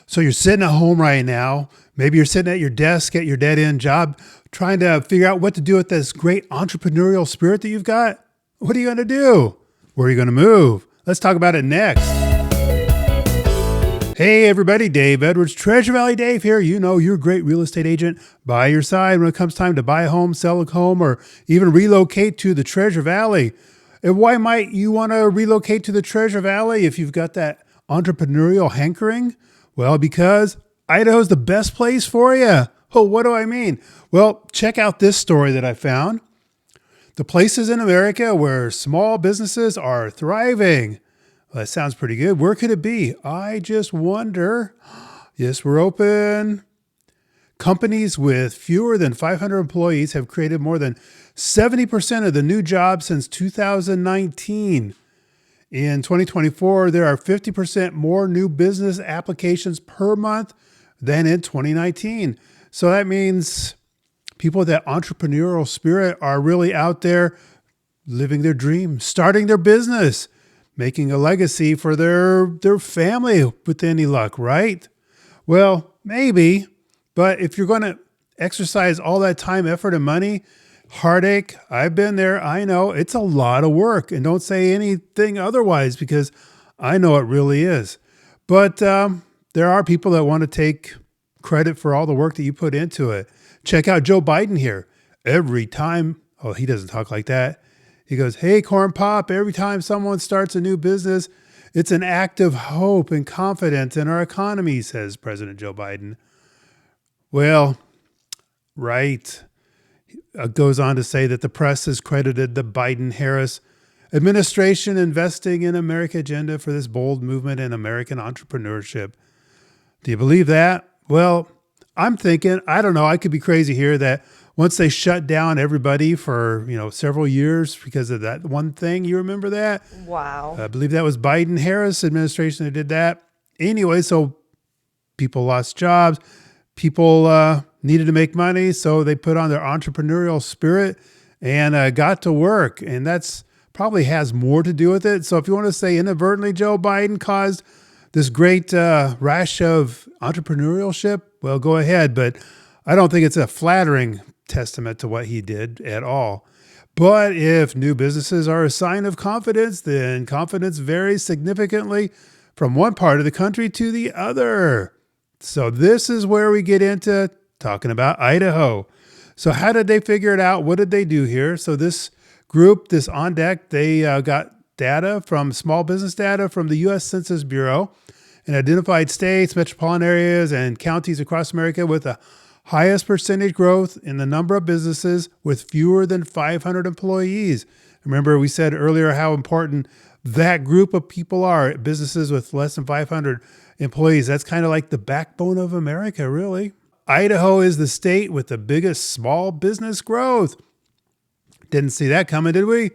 So you're sitting at home right now. Maybe you're sitting at your desk at your dead-end job trying to figure out what to do with this great entrepreneurial spirit that you've got. What are you going to do? Where are you going to move? Let's talk about it next. Hey everybody, Dave Edwards, Treasure Valley Dave here. You know, your great real estate agent by your side when it comes time to buy a home, sell a home, or even relocate to the Treasure Valley. And why might you want to relocate to the Treasure Valley if you've got that entrepreneurial hankering? Well, because Idaho's the best place for you. Oh, what do I mean? Well, check out this story that I found. The places in America where small businesses are thriving. Well, that sounds pretty good. Where could it be? I just wonder. Yes, we're open. Companies with fewer than 500 employees have created more than 70% of the new jobs since 2019. In 2024, there are 50% more new business applications per month than in 2019. So that means people with that entrepreneurial spirit are really out there living their dream, starting their business, making a legacy for their family with any luck, right? Well, maybe, but if you're going to exercise all that time, effort, and money, heartache, I've been there, I know, it's a lot of work. And don't say anything otherwise because I know it really is. But there are people that want to take credit for all the work that you put into it. Check out Joe Biden here. Every time, oh, he doesn't talk like that. He goes, hey, Corn Pop, every time someone starts a new business, it's an act of hope and confidence in our economy, says President Joe Biden. Well, right. Goes on to say that the press has credited the Biden-Harris administration investing in America agenda for this bold movement in American entrepreneurship. Do you believe that? Well, I'm thinking, I don't know, I could be crazy here that once they shut down everybody for, several years because of that one thing, you remember that? Wow. I believe that was Biden-Harris administration that did that. Anyway, so people lost jobs. People needed to make money, so they put on their entrepreneurial spirit and got to work. And that's probably has more to do with it. So if you want to say inadvertently Joe Biden caused this great rash of entrepreneurship, well, go ahead. But I don't think it's a flattering testament to what he did at all. But if new businesses are a sign of confidence, then confidence varies significantly from one part of the country to the other. So this is where we get into talking about Idaho. So how did they figure it out? What did they do here? So this group, this On Deck, they got data from small business data from the U.S. Census Bureau and identified states, metropolitan areas, and counties across America with the highest percentage growth in the number of businesses with fewer than 500 employees. Remember, we said earlier how important that group of people are, businesses with less than 500 employees. That's kind of like the backbone of America, really. Idaho is the state with the biggest small business growth. Didn't see that coming, did we?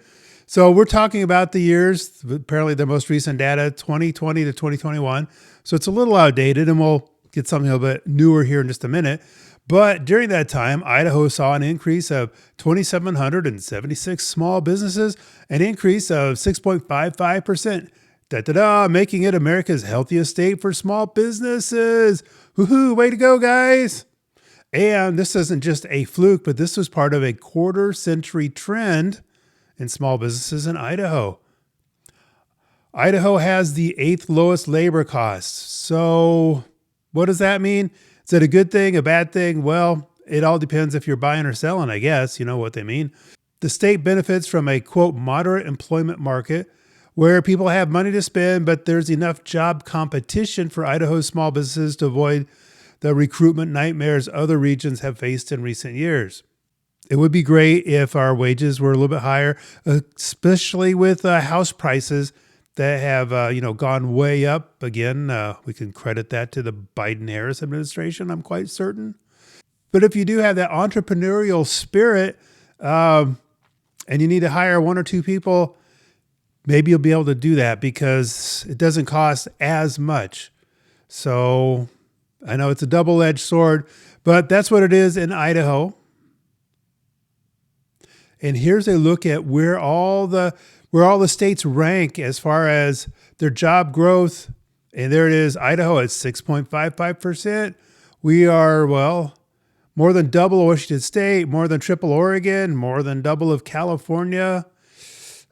So we're talking about the years, apparently the most recent data, 2020 to 2021. So it's a little outdated, and we'll get something a little bit newer here in just a minute. But during that time, Idaho saw an increase of 2,776 small businesses, an increase of 6.55%, making it America's healthiest state for small businesses. Woohoo, way to go, guys. And this isn't just a fluke, but this was part of a quarter-century trend in small businesses in Idaho. Idaho has the 8th lowest labor costs. So what does that mean? Is that a good thing, a bad thing? Well, it all depends if you're buying or selling, I guess. You know what they mean. The state benefits from a, quote, moderate employment market where people have money to spend, but there's enough job competition for Idaho's small businesses to avoid the recruitment nightmares other regions have faced in recent years. It would be great if our wages were a little bit higher, especially with house prices that have gone way up again. We can credit that to the Biden-Harris administration, I'm quite certain. But if you do have that entrepreneurial spirit and you need to hire one or two people, maybe you'll be able to do that because it doesn't cost as much. So I know it's a double-edged sword, but that's what it is in Idaho. And here's a look at where all the states rank as far as their job growth And there it is, Idaho at 6.55%. We are, well, more than double Washington State, more than triple Oregon, more than double of California.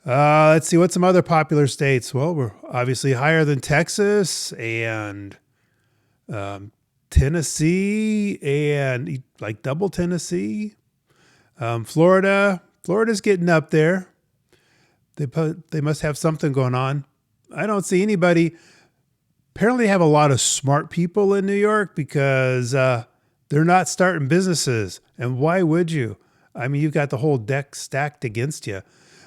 Let's see, what's some other popular states? Well, we're obviously higher than Texas and Tennessee and like double Tennessee. Florida's getting up there. They must have something going on. I don't see anybody. Apparently, they have a lot of smart people in New York because they're not starting businesses. And why would you? I mean, you've got the whole deck stacked against you.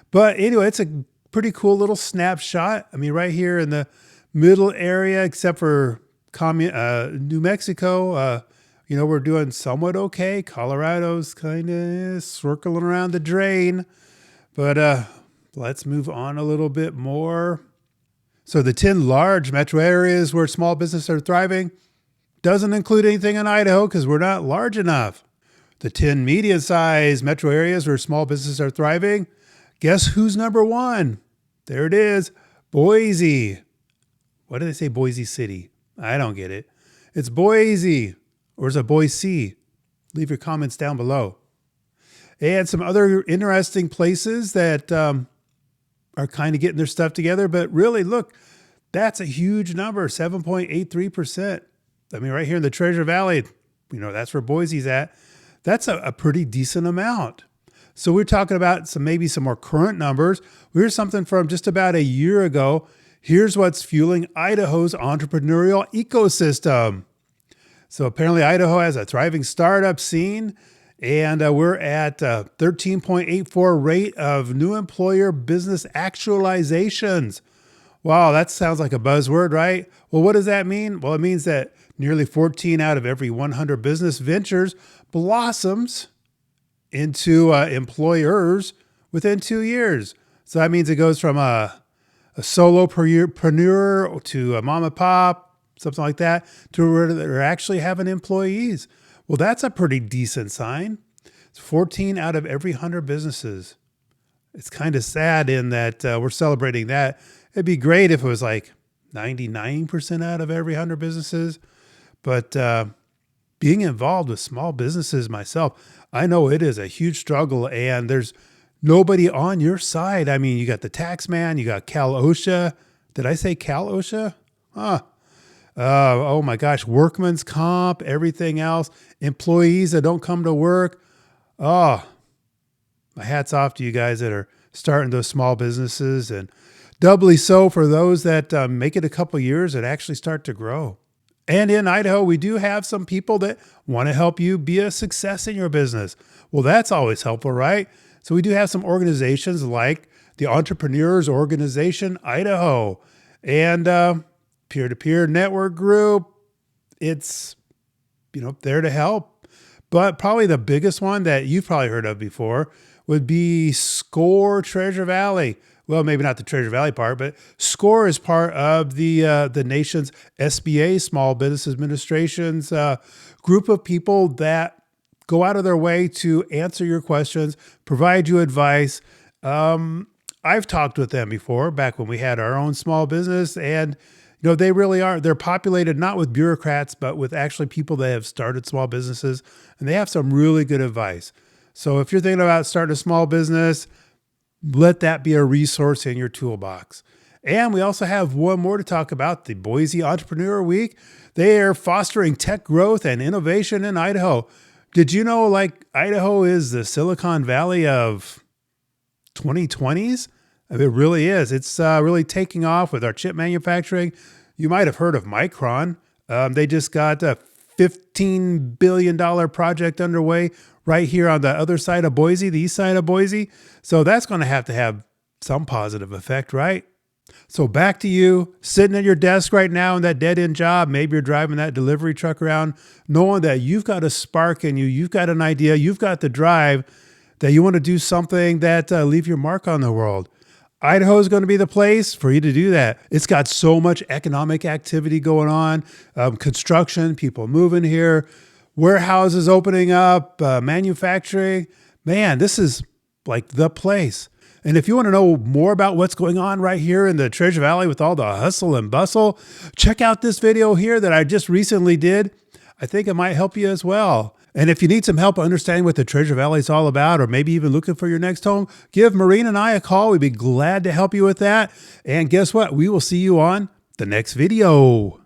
But anyway, it's a pretty cool little snapshot. I mean, right here in the middle area, except for New Mexico, we're doing somewhat okay. Colorado's kind of circling around the drain. But let's move on a little bit more. So the 10 large metro areas where small businesses are thriving doesn't include anything in Idaho because we're not large enough. The 10 medium-sized metro areas where small businesses are thriving, guess who's number one? There it is, Boise. Why do they say Boise City? I don't get it. It's Boise, or is it Boise? Leave your comments down below. And some other interesting places that are kind of getting their stuff together. But really, look, that's a huge number, 7.83%. I mean, right here in the Treasure Valley, that's where Boise's at. That's a pretty decent amount. So we're talking about maybe some more current numbers. Here's something from just about a year ago. Here's what's fueling Idaho's entrepreneurial ecosystem. So apparently Idaho has a thriving startup scene. And we're at 13.84 rate of new employer business actualizations. Wow, that sounds like a buzzword, right? Well, what does that mean? Well, it means that nearly 14 out of every 100 business ventures blossoms into employers within 2 years. So that means it goes from a solopreneur to a mom and pop, something like that, to where they're actually having employees. Well, that's a pretty decent sign. It's 14 out of every 100 businesses. It's kind of sad in that we're celebrating that. It'd be great if it was like 99% out of every 100 businesses. But being involved with small businesses myself, I know it is a huge struggle and there's nobody on your side. I mean, you got the tax man, you got Cal OSHA. Did I say Cal OSHA? Oh my gosh, workman's comp, everything else, employees that don't come to work. Oh, my hat's off to you guys that are starting those small businesses, and doubly so for those that make it a couple years and actually start to grow. And in Idaho, we do have some people that want to help you be a success in your business. Well, that's always helpful, right? So we do have some organizations like the Entrepreneurs Organization Idaho and peer-to-peer network group. It's, there to help. But probably the biggest one that you've probably heard of before would be SCORE Treasure Valley. Well, maybe not the Treasure Valley part, but SCORE is part of the nation's SBA, Small Business Administration's group of people that go out of their way to answer your questions, provide you advice. I've talked with them before, back when we had our own small business, and they really are. They're populated not with bureaucrats, but with actually people that have started small businesses, and they have some really good advice. So if you're thinking about starting a small business, let that be a resource in your toolbox. And we also have one more to talk about, the Boise Entrepreneur Week. They are fostering tech growth and innovation in Idaho. Did you know, Idaho is the Silicon Valley of 2020s? I mean, it really is. It's really taking off with our chip manufacturing. You might have heard of Micron. They just got a $15 billion project underway right here on the other side of Boise, the east side of Boise. So that's going to have some positive effect, right? So back to you, sitting at your desk right now in that dead-end job. Maybe you're driving that delivery truck around, knowing that you've got a spark in you. You've got an idea. You've got the drive that you want to do something that leave your mark on the world. Idaho is going to be the place for you to do that. It's got so much economic activity going on, construction, people moving here, warehouses opening up, manufacturing. Man, this is like the place. And if you want to know more about what's going on right here in the Treasure Valley with all the hustle and bustle, check out this video here that I just recently did. I think it might help you as well. And if you need some help understanding what the Treasure Valley is all about, or maybe even looking for your next home, give Mareen and I a call. We'd be glad to help you with that. And guess what? We will see you on the next video.